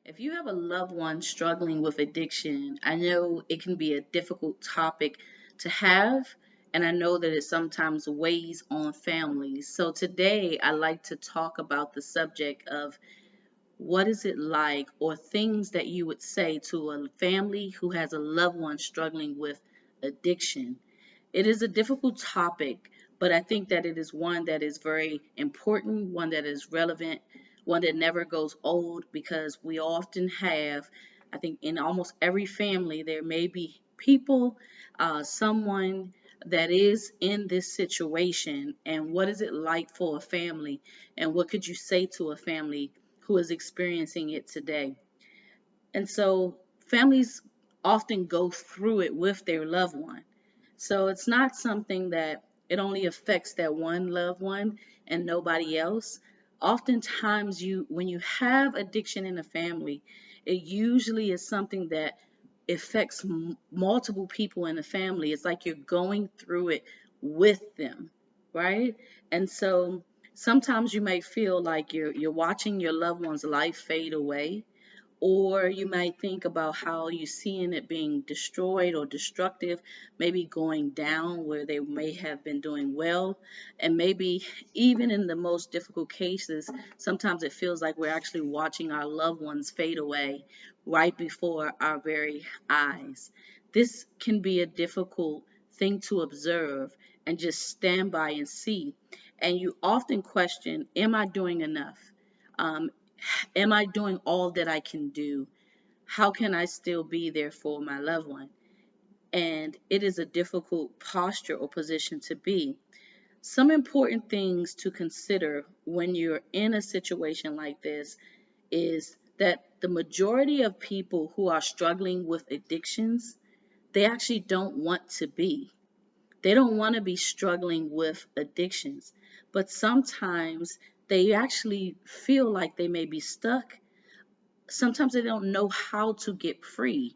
If you have a loved one struggling with addiction, I know it can be a difficult topic to have, and I know that it sometimes weighs on families. So today I like to talk about the subject of what is it like, or things that you would say to a family who has a loved one struggling with addiction. It is a difficult topic, but I think that it is one that is very important, one that is relevant, one that never goes old because we often have, I think, in almost every family, there may be people, someone that is in this situation. And what is it like for a family? And what could you say to a family who is experiencing it today? And so families often go through it with their loved one. So it's not something that it only affects that one loved one and nobody else. Oftentimes when you have addiction in a family, it usually is something that affects multiple people in the family. It's like you're going through it with them, right? And so sometimes you may feel like you're watching your loved one's life fade away, or you might think about how you're seeing it being destroyed or destructive, maybe going down where they may have been doing well. And maybe even in the most difficult cases, sometimes it feels like we're actually watching our loved ones fade away right before our very eyes. This can be a difficult thing to observe and just stand by and see. And you often question, am I doing enough? Um, Am I doing all that I can do? How can I still be there for my loved one? And it is a difficult posture or position to be. Some important things to consider when you're in a situation like this is that the majority of people who are struggling with addictions, they actually don't want to be. They don't want to be struggling with addictions, but sometimes they actually feel like they may be stuck. Sometimes they don't know how to get free.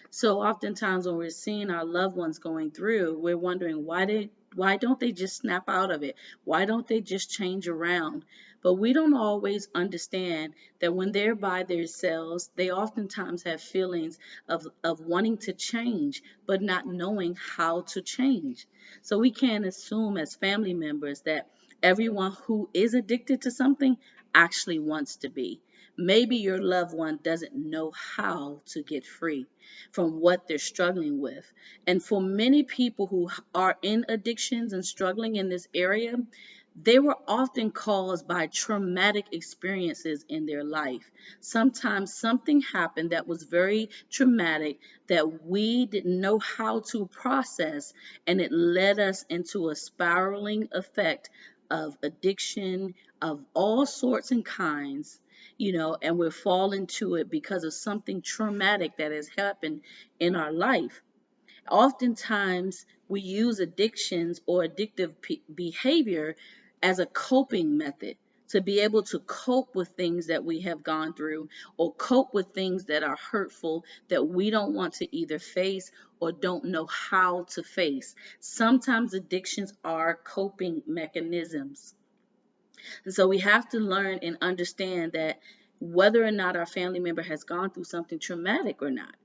So oftentimes when we're seeing our loved ones going through, we're wondering why don't they just snap out of it? Why don't they just change around? But we don't always understand that when they're by themselves, they oftentimes have feelings of wanting to change, but not knowing how to change. So we can't assume as family members that everyone who is addicted to something actually wants to be. Maybe your loved one doesn't know how to get free from what they're struggling with. And for many people who are in addictions and struggling in this area, they were often caused by traumatic experiences in their life. Sometimes something happened that was very traumatic that we didn't know how to process, and it led us into a spiraling effect of addiction of all sorts and kinds, and we're falling to it because of something traumatic that has happened in our life. Oftentimes, we use addictions or addictive behavior as a coping method to be able to cope with things that we have gone through, or cope with things that are hurtful that we don't want to either face or don't know how to face. Sometimes addictions are coping mechanisms. And so we have to learn and understand that whether or not our family member has gone through something traumatic or not,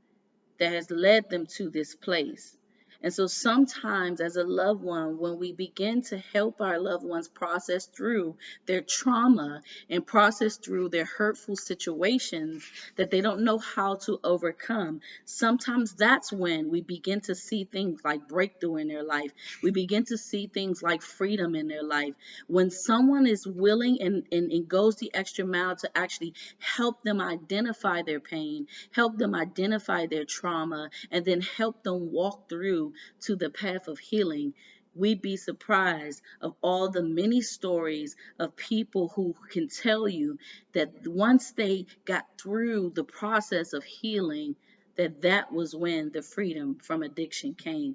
that has led them to this place. And so sometimes, as a loved one, when we begin to help our loved ones process through their trauma and process through their hurtful situations that they don't know how to overcome, sometimes that's when we begin to see things like breakthrough in their life. We begin to see things like freedom in their life. When someone is willing and goes the extra mile to actually help them identify their pain, help them identify their trauma, and then help them walk through to the path of healing, we'd be surprised of all the many stories of people who can tell you that once they got through the process of healing, that was when the freedom from addiction came.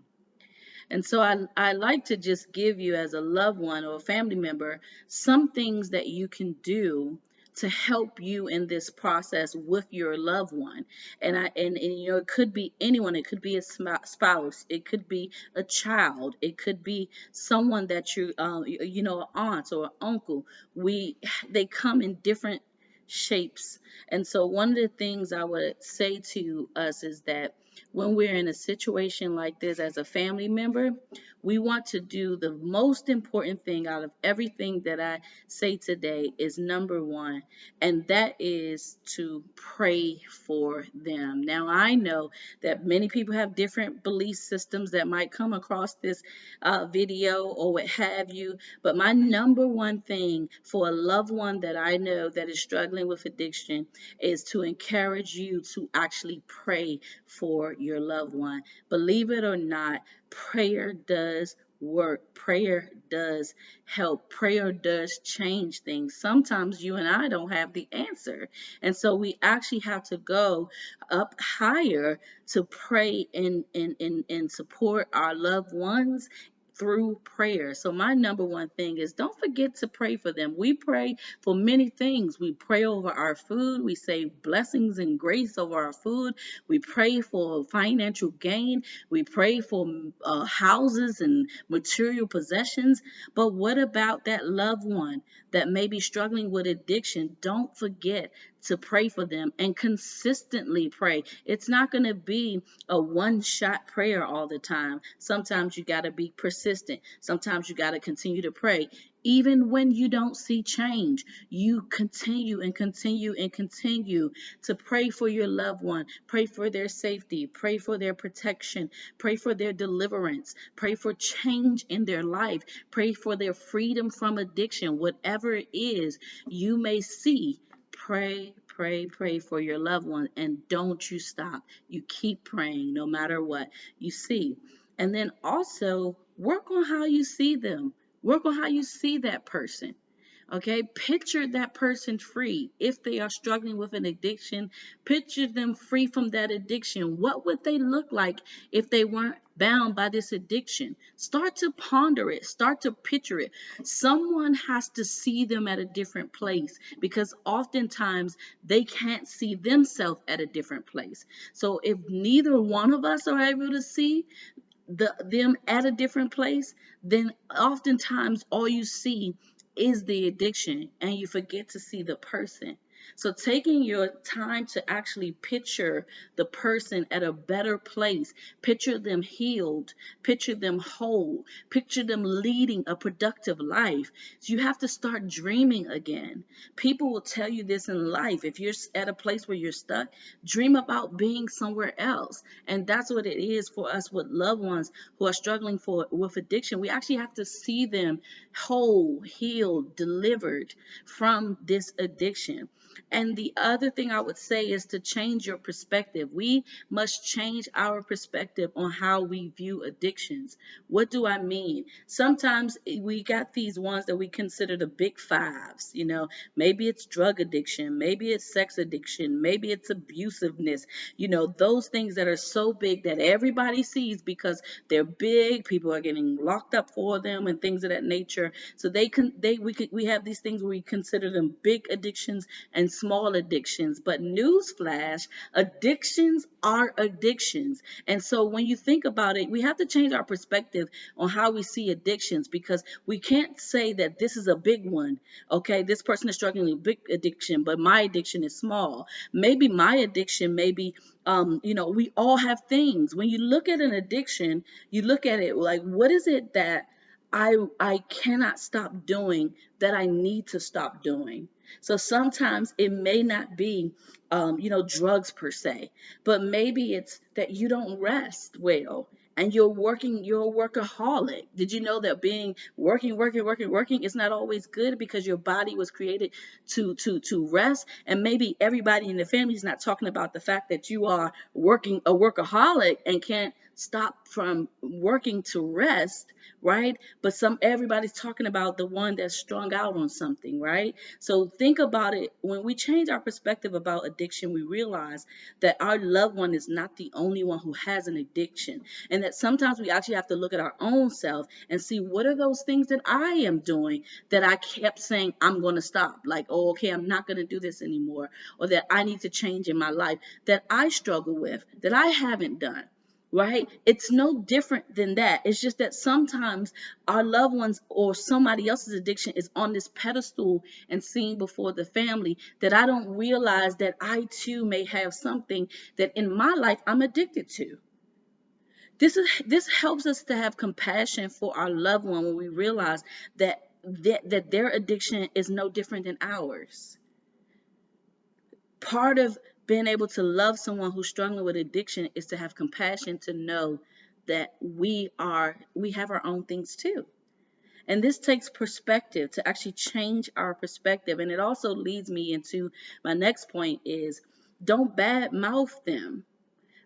And so I like to just give you, as a loved one or a family member, some things that you can do to help you in this process with your loved one. And it could be anyone. It could be a spouse. It could be a child. It could be someone that an aunt or uncle. They come in different shapes. And so, one of the things I would say to us is that when we're in a situation like this as a family member, we want to do the most important thing out of everything that I say today is number one, and that is to pray for them. Now, I know that many people have different belief systems that might come across this video or what have you, but my number one thing for a loved one that I know that is struggling with addiction is to encourage you to actually pray for your loved one. Believe it or not, prayer does work. Prayer does help. Prayer does change things. Sometimes you and I don't have the answer. And so we actually have to go up higher to pray and support our loved ones through prayer. So my number one thing is don't forget to pray for them. We pray for many things. We pray over our food. We say blessings and grace over our food. We pray for financial gain. We pray for houses and material possessions. But what about that loved one that may be struggling with addiction? Don't forget to pray for them and consistently pray. It's not going to be a one shot prayer all the time. Sometimes you got to be persistent. Sometimes you got to continue to pray. Even when you don't see change, you continue and continue and continue to pray for your loved one. Pray for their safety. Pray for their protection. Pray for their deliverance. Pray for change in their life. Pray for their freedom from addiction. Whatever it is you may see, pray, pray, pray for your loved one, and don't you stop. You keep praying no matter what you see. And then also work on how you see them. Work on how you see that person. Okay, picture that person free. If they are struggling with an addiction, picture them free from that addiction. What would they look like if they weren't bound by this addiction? Start to ponder it, start to picture it. Someone has to see them at a different place because oftentimes they can't see themselves at a different place. So if neither one of us are able to see them at a different place, then oftentimes all you see is the addiction and you forget to see the person. So taking your time to actually picture the person at a better place, picture them healed, picture them whole, picture them leading a productive life. So you have to start dreaming again. People will tell you this in life. If you're at a place where you're stuck, dream about being somewhere else. And that's what it is for us with loved ones who are struggling with addiction. We actually have to see them whole, healed, delivered from this addiction. And the other thing I would say is to change your perspective. We must change our perspective on how we view addictions. What do I mean? Sometimes we got these ones that we consider the big fives. Maybe it's drug addiction, maybe it's sex addiction, maybe it's abusiveness. Those things that are so big that everybody sees because they're big. People are getting locked up for them and things of that nature. So we have these things where we consider them big addictions and small addictions. But newsflash, addictions are addictions. And so when you think about it, we have to change our perspective on how we see addictions because we can't say that this is a big one. Okay, this person is struggling with big addiction, but my addiction is small. Maybe my addiction may be we all have things. When you look at an addiction, you look at it like, what is it that I cannot stop doing that I need to stop doing? So sometimes it may not be, drugs per se, but maybe it's that you don't rest well and you're a workaholic. Did you know that being working is not always good because your body was created to rest? And maybe everybody in the family is not talking about the fact that you are working a workaholic and can't stop from working to rest, right? But everybody's talking about the one that's strung out on something, right? So think about it. When we change our perspective about addiction, we realize that our loved one is not the only one who has an addiction, and that sometimes we actually have to look at our own self and see what are those things that I am doing that I kept saying I'm going to stop, like, oh, okay, I'm not going to do this anymore, or that I need to change in my life that I struggle with, that I haven't done. right? It's no different than that. It's just that sometimes our loved ones or somebody else's addiction is on this pedestal and seen before the family, that I don't realize that I too may have something that in my life I'm addicted to. This helps us to have compassion for our loved one when we realize that their addiction is no different than ours. Part of being able to love someone who's struggling with addiction is to have compassion, to know that we have our own things too. And this takes perspective, to actually change our perspective. And it also leads me into my next point is, don't bad mouth them.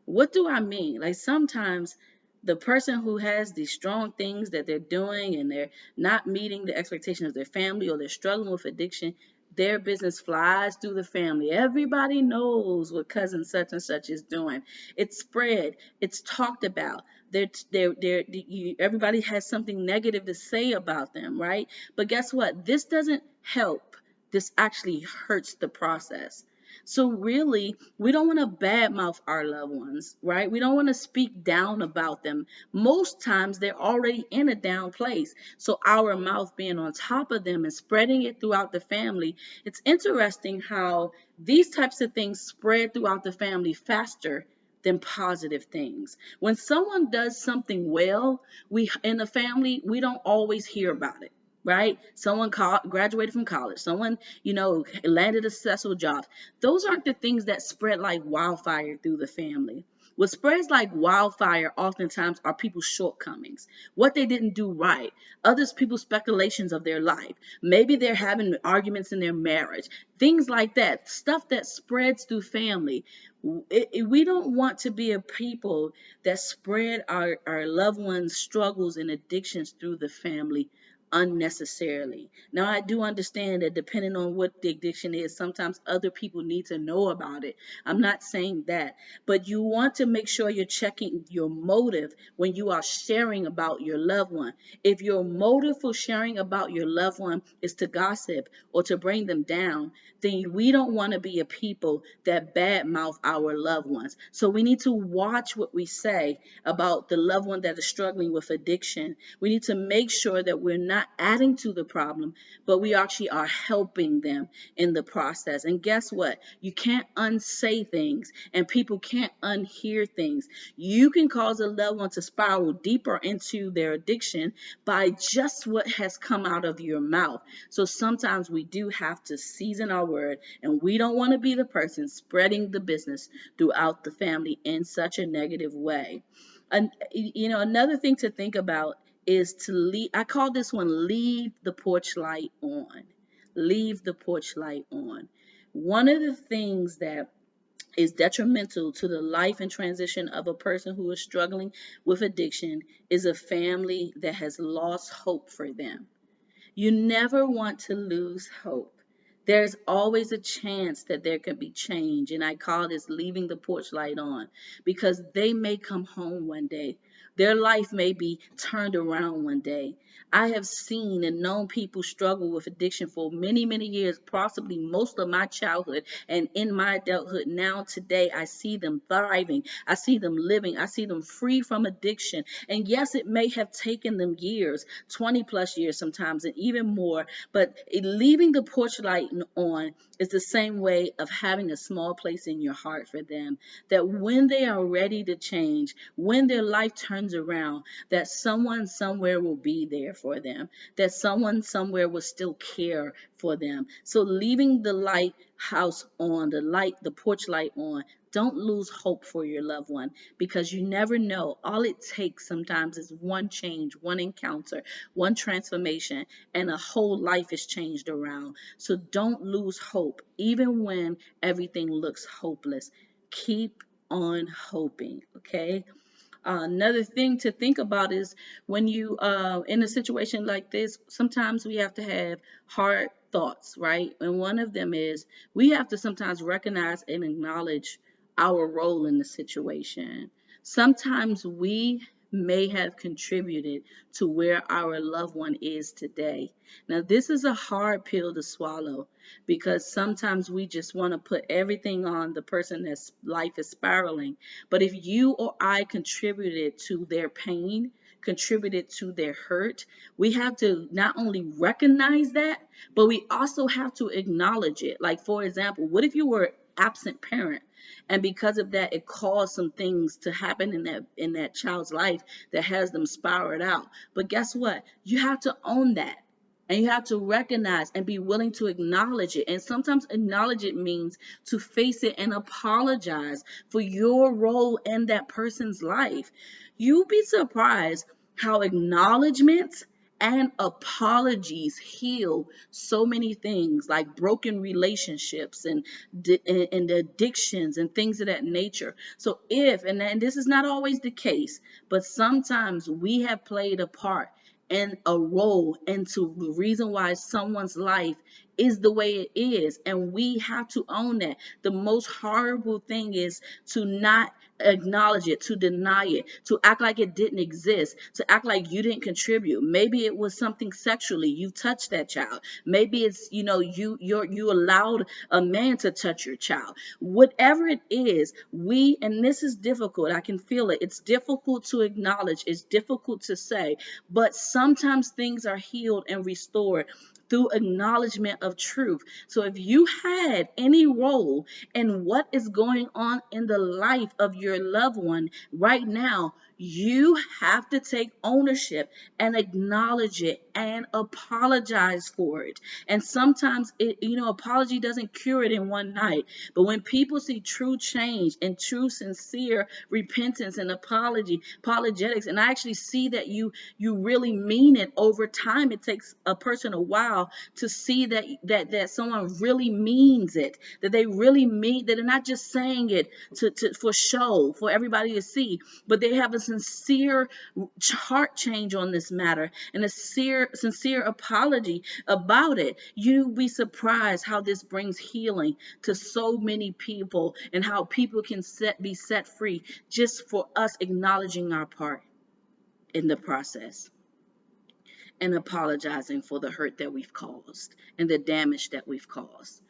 What do I mean? Like, sometimes the person who has these strong things that they're doing and they're not meeting the expectations of their family, or they're struggling with addiction, their business flies through the family. Everybody knows what cousin such and such is doing. It's spread. It's talked about. Everybody has something negative to say about them, right? But guess what? This doesn't help. This actually hurts the process. So really, we don't want to badmouth our loved ones, right? We don't want to speak down about them. Most times they're already in a down place. So our mouth being on top of them and spreading it throughout the family, it's interesting how these types of things spread throughout the family faster than positive things. When someone does something well, we in the family, we don't always hear about it, right? Someone graduated from college, someone, landed a successful job. Those aren't the things that spread like wildfire through the family. What spreads like wildfire oftentimes are people's shortcomings, what they didn't do right, others people's speculations of their life. Maybe they're having arguments in their marriage, things like that, stuff that spreads through family. We don't want to be a people that spread our loved ones' struggles and addictions through the family unnecessarily. Now, I do understand that depending on what the addiction is, sometimes other people need to know about it. I'm not saying that, but you want to make sure you're checking your motive when you are sharing about your loved one. If your motive for sharing about your loved one is to gossip or to bring them down, then we don't want to be a people that badmouth our loved ones. So we need to watch what we say about the loved one that is struggling with addiction. We need to make sure that we're not adding to the problem, but we actually are helping them in the process. And guess what? You can't unsay things, and people can't unhear things. You can cause a loved one to spiral deeper into their addiction by just what has come out of your mouth. So sometimes we do have to season our word, and we don't want to be the person spreading the business throughout the family in such a negative way. And another thing to think about is to leave. I call this one, leave the porch light on. Leave the porch light on. One of the things that is detrimental to the life and transition of a person who is struggling with addiction is a family that has lost hope for them. You never want to lose hope. There's always a chance that there could be change. And I call this leaving the porch light on, because they may come home one day. Their life may be turned around one day. I have seen and known people struggle with addiction for many, many years, possibly most of my childhood and in my adulthood. Now, today, I see them thriving. I see them living. I see them free from addiction. And yes, it may have taken them years, 20 plus years sometimes, and even more. But leaving the porch light on is the same way of having a small place in your heart for them, that when they are ready to change, when their life turns around, that someone somewhere will be there for them, that someone somewhere will still care for them. So leaving the lighthouse on, the porch light on, don't lose hope for your loved one, because you never know. All it takes sometimes is one change, one encounter, one transformation, and a whole life is changed around. So don't lose hope, even when everything looks hopeless. Keep on hoping, okay? Another thing to think about is when you in a situation like this, sometimes we have to have hard thoughts, right? And one of them is we have to sometimes recognize and acknowledge our role in the situation. Sometimes we may have contributed to where our loved one is today. Now, this is a hard pill to swallow because sometimes we just want to put everything on the person that's life is spiraling. But if you or I contributed to their pain, contributed to their hurt, we have to not only recognize that, but we also have to acknowledge it. Like, for example, what if you were an absent parent? And because of that, it caused some things to happen in that child's life that has them spiraled out. But guess what? You have to own that. And you have to recognize and be willing to acknowledge it. And sometimes acknowledge it means to face it and apologize for your role in that person's life. You'll be surprised how acknowledgments and apologies heal so many things like broken relationships and addictions and things of that nature. So and this is not always the case, but sometimes we have played a part and a role into the reason why someone's life is the way it is, and we have to own that. The most horrible thing is to not acknowledge it, to deny it, to act like it didn't exist, to act like you didn't contribute. Maybe it was something sexually, you touched that child. Maybe it's, you allowed a man to touch your child. Whatever it is, and this is difficult, I can feel it, it's difficult to acknowledge, it's difficult to say, but sometimes things are healed and restored through acknowledgement of truth. So if you had any role in what is going on in the life of your loved one right now, you have to take ownership and acknowledge it and apologize for it. And sometimes apology doesn't cure it in one night. But when people see true change and true sincere repentance and apologetics, and I actually see that you really mean it over time, it takes a person a while to see that someone really means it, that they really mean, that they're not just saying it for show, for everybody to see, but they have a sincere heart change on this matter and a sincere apology about it. You'd be surprised how this brings healing to so many people and how people can be set free just for us acknowledging our part in the process and apologizing for the hurt that we've caused and the damage that we've caused.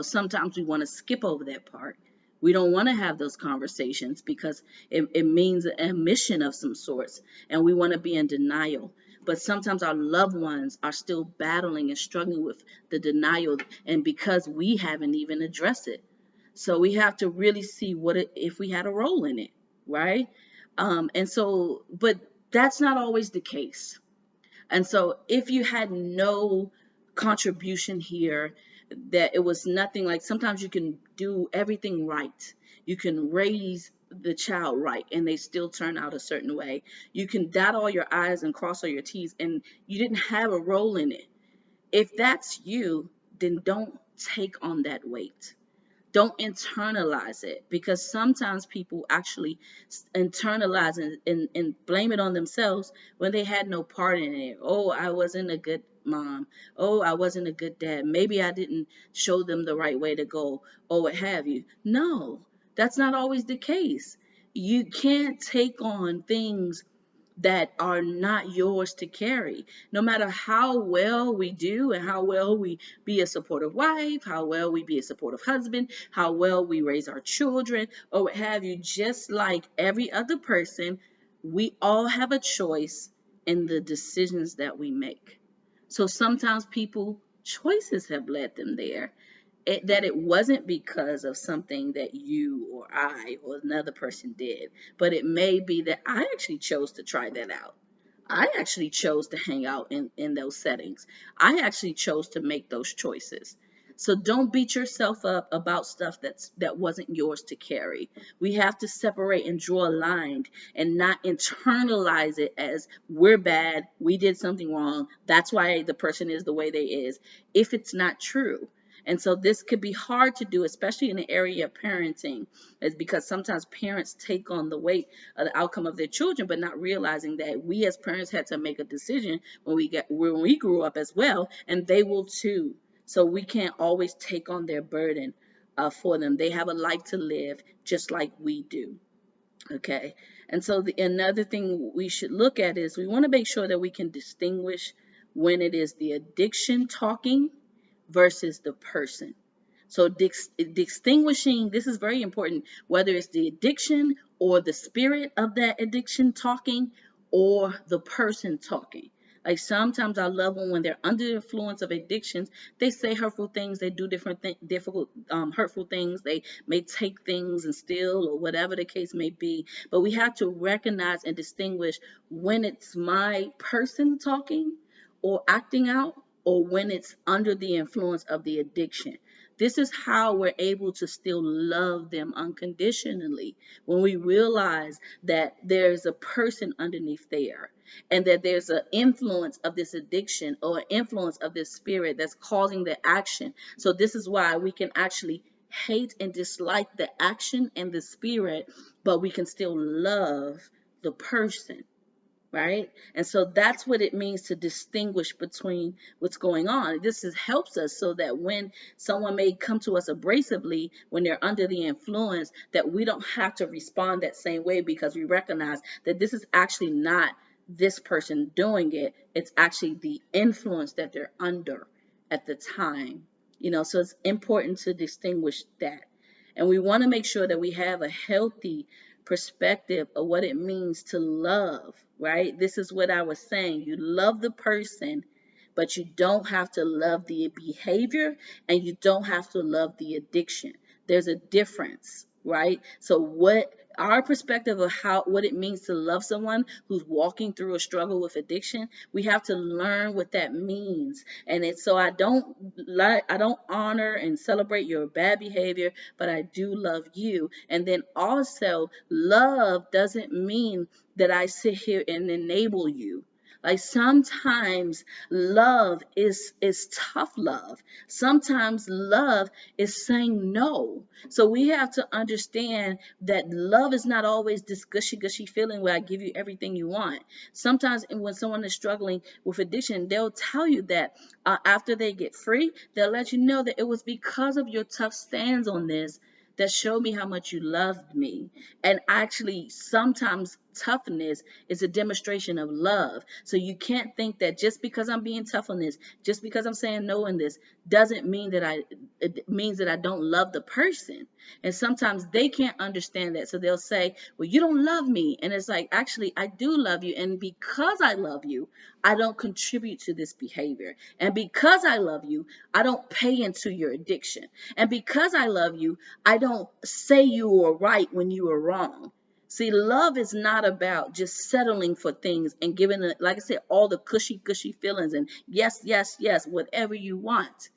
Sometimes we want to skip over that part. We don't want to have those conversations because it means an admission of some sorts, and we want to be in denial. But sometimes our loved ones are still battling and struggling with the denial, and because we haven't even addressed it. So we have to really see if we had a role in it, right? But that's not always the case. And so if you had no contribution here, that it was nothing, like sometimes you can do everything right. You can raise the child right and they still turn out a certain way. You can dot all your I's and cross all your T's and you didn't have a role in it. If that's you, then don't take on that weight. Don't internalize it, because sometimes people actually internalize and blame it on themselves when they had no part in it. Oh, I wasn't a good mom. Oh, I wasn't a good dad. Maybe I didn't show them the right way to go, or what have you. No, that's not always the case. You can't take on things that are not yours to carry. No matter how well we do and how well we be a supportive wife, how well we be a supportive husband, how well we raise our children, or what have you, just like every other person, we all have a choice in the decisions that we make. So sometimes choices have led them there, that it wasn't because of something that you or I or another person did, but it may be that I actually chose to try that out. I actually chose to hang out in those settings. I actually chose to make those choices. So don't beat yourself up about stuff that wasn't yours to carry. We have to separate and draw a line and not internalize it as we're bad, we did something wrong, that's why the person is the way they is, if it's not true. And so this could be hard to do, especially in the area of parenting, is because sometimes parents take on the weight of the outcome of their children, but not realizing that we as parents had to make a decision when we grew up as well, and they will too. So we can't always take on their burden for them. They have a life to live just like we do. Okay. And so another thing we should look at is we want to make sure that we can distinguish when it is the addiction talking versus the person. So distinguishing, this is very important, whether it's the addiction or the spirit of that addiction talking or the person talking. Like sometimes I love them when they're under the influence of addictions. They say hurtful things. They do difficult, hurtful things. They may take things and steal or whatever the case may be. But we have to recognize and distinguish when it's my person talking or acting out, or when it's under the influence of the addiction. This is how we're able to still love them unconditionally, when we realize that there's a person underneath there, and that there's an influence of this addiction or an influence of this spirit that's causing the action. So this is why we can actually hate and dislike the action and the spirit, but we can still love the person, right? And so that's what it means to distinguish between what's going on. Helps us so that when someone may come to us abrasively when they're under the influence, that we don't have to respond that same way, because we recognize that this is actually not this person doing it. It's actually the influence that they're under at the time. So it's important to distinguish that. And we want to make sure that we have a healthy perspective of what it means to love, right? This is what I was saying. You love the person, but you don't have to love the behavior, and you don't have to love the addiction. There's a difference, right? So what our perspective of what it means to love someone who's walking through a struggle with addiction, we have to learn what that means. And it's so I don't honor and celebrate your bad behavior, but I do love you. And then also, love doesn't mean that I sit here and enable you. Like sometimes love is tough love. Sometimes love is saying no. So we have to understand that love is not always this gushy feeling where I give you everything you want. Sometimes when someone is struggling with addiction, they'll tell you that after they get free, they'll let you know that it was because of your tough stance on this that showed me how much you loved me. And actually, sometimes toughness is a demonstration of love. So you can't think that just because I'm being tough on this, just because I'm saying no in this, doesn't mean that it means that I don't love the person. And sometimes they can't understand that. So they'll say, well, you don't love me. And it's like, actually, I do love you. And because I love you, I don't contribute to this behavior. And because I love you, I don't pay into your addiction. And because I love you, I don't say you were right when you were wrong. See, love is not about just settling for things and giving it, like I said, all the cushy feelings and yes, yes, yes, whatever you want.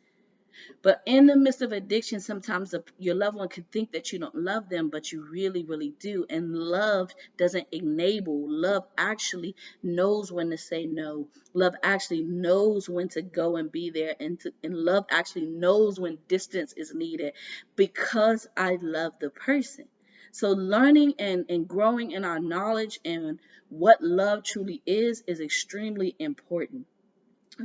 But in the midst of addiction, sometimes your loved one can think that you don't love them, but you really, really do. And love doesn't enable. Love actually knows when to say no. Love actually knows when to go and be there. And love actually knows when distance is needed, because I love the person. So learning and growing in our knowledge and what love truly is extremely important.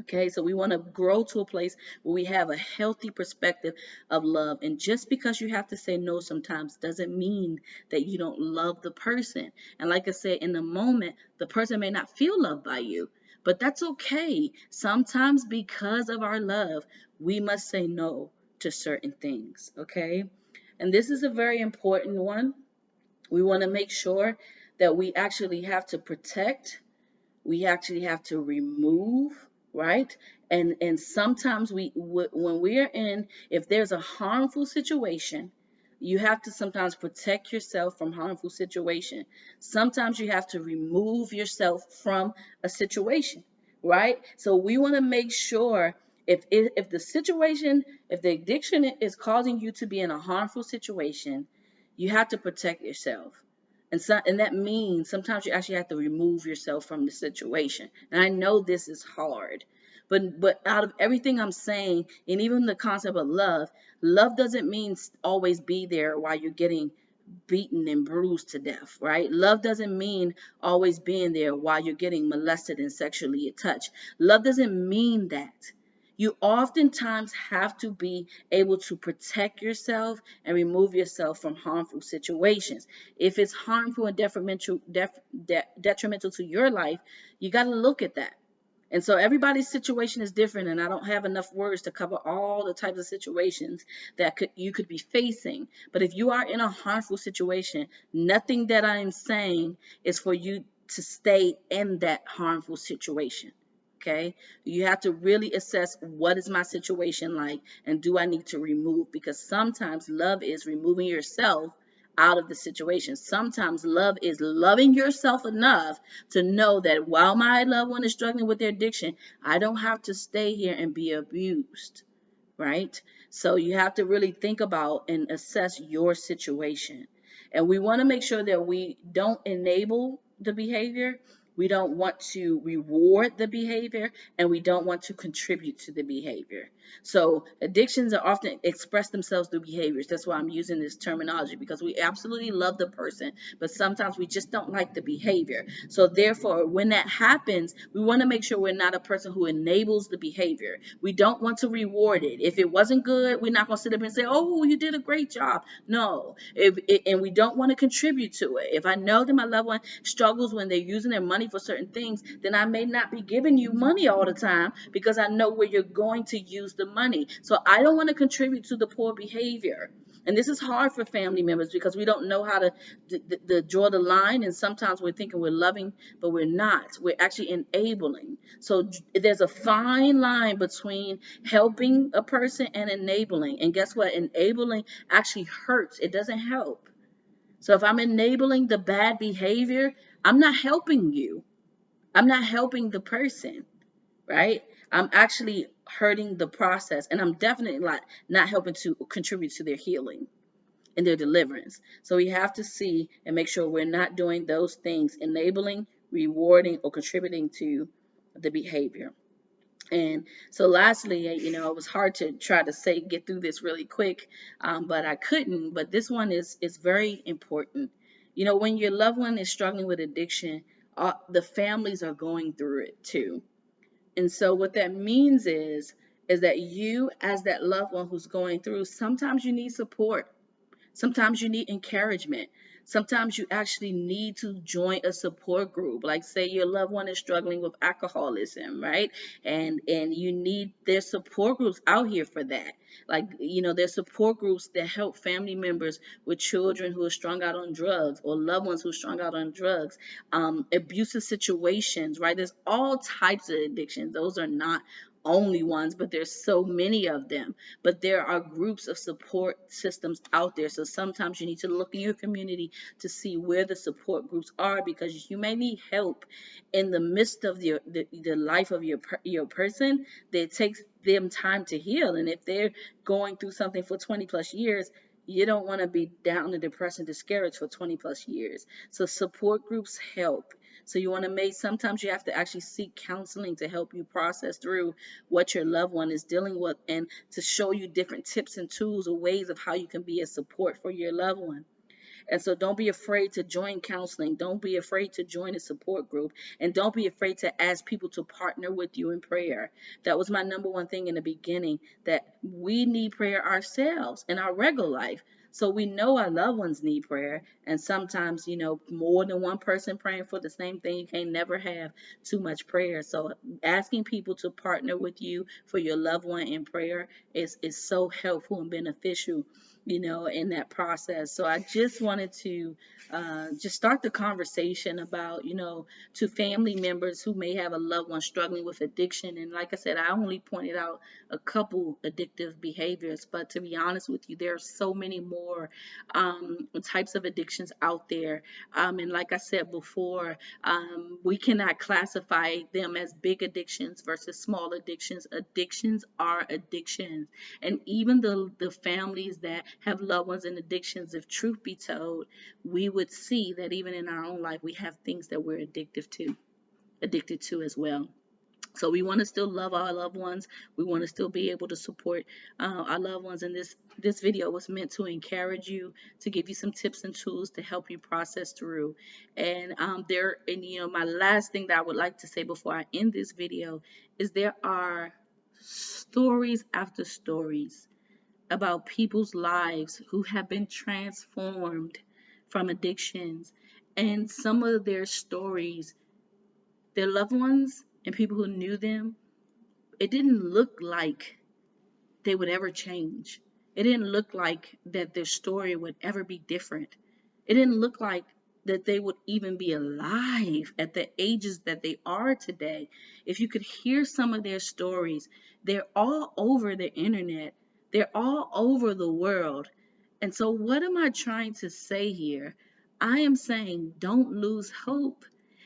Okay, so we want to grow to a place where we have a healthy perspective of love. And just because you have to say no sometimes doesn't mean that you don't love the person. And like I said, in the moment, the person may not feel loved by you, but that's okay. Sometimes because of our love, we must say no to certain things. Okay, and this is a very important one. We want to make sure that we actually have to protect, we actually have to remove, right? And sometimes when we're in, if there's a harmful situation, you have to sometimes protect yourself from harmful situation. Sometimes you have to remove yourself from a situation, right? So we want to make sure, if the situation, if the addiction is causing you to be in a harmful situation, you have to protect yourself. And that means sometimes you actually have to remove yourself from the situation. And I know this is hard, but out of everything I'm saying, and even the concept of love, love doesn't mean always be there while you're getting beaten and bruised to death, right? Love doesn't mean always being there while you're getting molested and sexually touched. Love doesn't mean that. You oftentimes have to be able to protect yourself and remove yourself from harmful situations. If it's harmful and detrimental to your life, you got to look at that. And so everybody's situation is different, and I don't have enough words to cover all the types of situations that you could be facing. But if you are in a harmful situation, nothing that I'm saying is for you to stay in that harmful situation. Okay? You have to really assess, what is my situation like, and do I need to remove? Because sometimes love is removing yourself out of the situation. Sometimes love is loving yourself enough to know that while my loved one is struggling with their addiction, I don't have to stay here and be abused, right? So you have to really think about and assess your situation. And we want to make sure that we don't enable the behavior. We don't want to reward the behavior, and we don't want to contribute to the behavior. So addictions are often express themselves through behaviors. That's why I'm using this terminology, because we absolutely love the person, but sometimes we just don't like the behavior. So therefore, when that happens, we want to make sure we're not a person who enables the behavior. We don't want to reward it. If it wasn't good, we're not going to sit up and say, "Oh, you did a great job." No. And we don't want to contribute to it. If I know that my loved one struggles when they're using their money for certain things, then I may not be giving you money all the time, because I know where you're going to use the money. So I don't want to contribute to the poor behavior. And this is hard for family members, because we don't know how to draw the line. And sometimes we're thinking we're loving, but we're not. We're actually enabling. So there's a fine line between helping a person and enabling. And guess what? Enabling actually hurts. It doesn't help. So if I'm enabling the bad behavior, I'm not helping you. I'm not helping the person, right? I'm actually hurting the process, and I'm definitely not helping to contribute to their healing and their deliverance. So we have to see and make sure we're not doing those things, enabling, rewarding, or contributing to the behavior. And so lastly, it was hard to try to get through this really quick, but I couldn't. But this one is very important. When your loved one is struggling with addiction, the families are going through it too. And so what that means is that you, as that loved one who's going through, sometimes you need support. Sometimes you need encouragement. Sometimes you actually need to join a support group. Like, say your loved one is struggling with alcoholism, right? And you need, there's support groups out here for that. Like, there's support groups that help family members with children who are strung out on drugs, or loved ones who are strung out on drugs, abusive situations, right? There's all types of addictions. Those are not only ones, but there's so many of them. But there are groups of support systems out there. So sometimes you need to look in your community to see where the support groups are, because you may need help in the midst of the life of your person that takes them time to heal. And if they're going through something for 20 plus years, you don't want to be down and depressed and discouraged for 20 plus years. So support groups help. So you want to sometimes you have to actually seek counseling to help you process through what your loved one is dealing with, and to show you different tips and tools or ways of how you can be a support for your loved one. And so don't be afraid to join counseling. Don't be afraid to join a support group. And don't be afraid to ask people to partner with you in prayer. That was my number one thing in the beginning, that we need prayer ourselves in our regular life. So we know our loved ones need prayer. And sometimes, more than one person praying for the same thing, you can never have too much prayer. So asking people to partner with you for your loved one in prayer is so helpful and beneficial, in that process. So I just wanted to just start the conversation about, to family members who may have a loved one struggling with addiction. And like I said, I only pointed out a couple addictive behaviors, but to be honest with you, there are so many more types of addictions out there. And like I said before, we cannot classify them as big addictions versus small addictions. Addictions are addictions. And even the families that have loved ones in addictions, if truth be told, we would see that even in our own life, we have things that we're addicted to as well. So we want to still love our loved ones. We want to still be able to support our loved ones. And this video was meant to encourage you, to give you some tips and tools to help you process through. And my last thing that I would like to say before I end this video is there are stories after stories about people's lives who have been transformed from addictions. And some of their stories, their loved ones and people who knew them, it didn't look like they would ever change. It didn't look like that their story would ever be different. It didn't look like that they would even be alive at the ages that they are today. If you could hear some of their stories, they're all over the internet, they're all over the world. And so, what am I trying to say here? I am saying don't lose hope.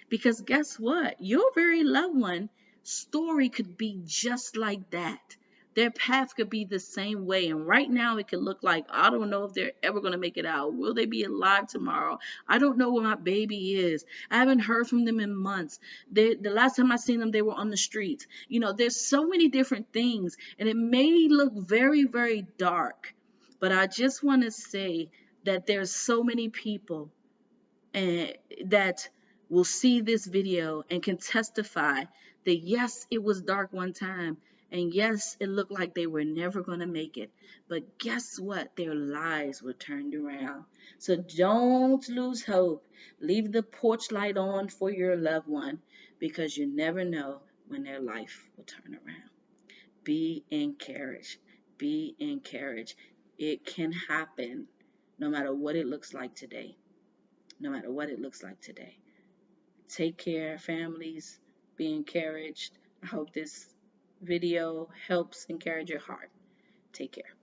Because guess what? Your very loved one story could be just like that. Their path could be the same way. And right now, it could look like, I don't know if they're ever going to make it out. Will they be alive tomorrow? I don't know where my baby is. I haven't heard from them in months. The last time I seen them, they were on the streets. You know, there's so many different things, and it may look very, very dark. But I just want to say that there's so many people and that will see this video and can testify that yes, it was dark one time, and yes, it looked like they were never going to make it. But guess what? Their lives were turned around. So don't lose hope. Leave the porch light on for your loved one, because you never know when their life will turn around. Be encouraged. Be encouraged. It can happen no matter what it looks like today. No matter what it looks like today. Take care, families. Be encouraged. I hope this video helps encourage your heart. Take care.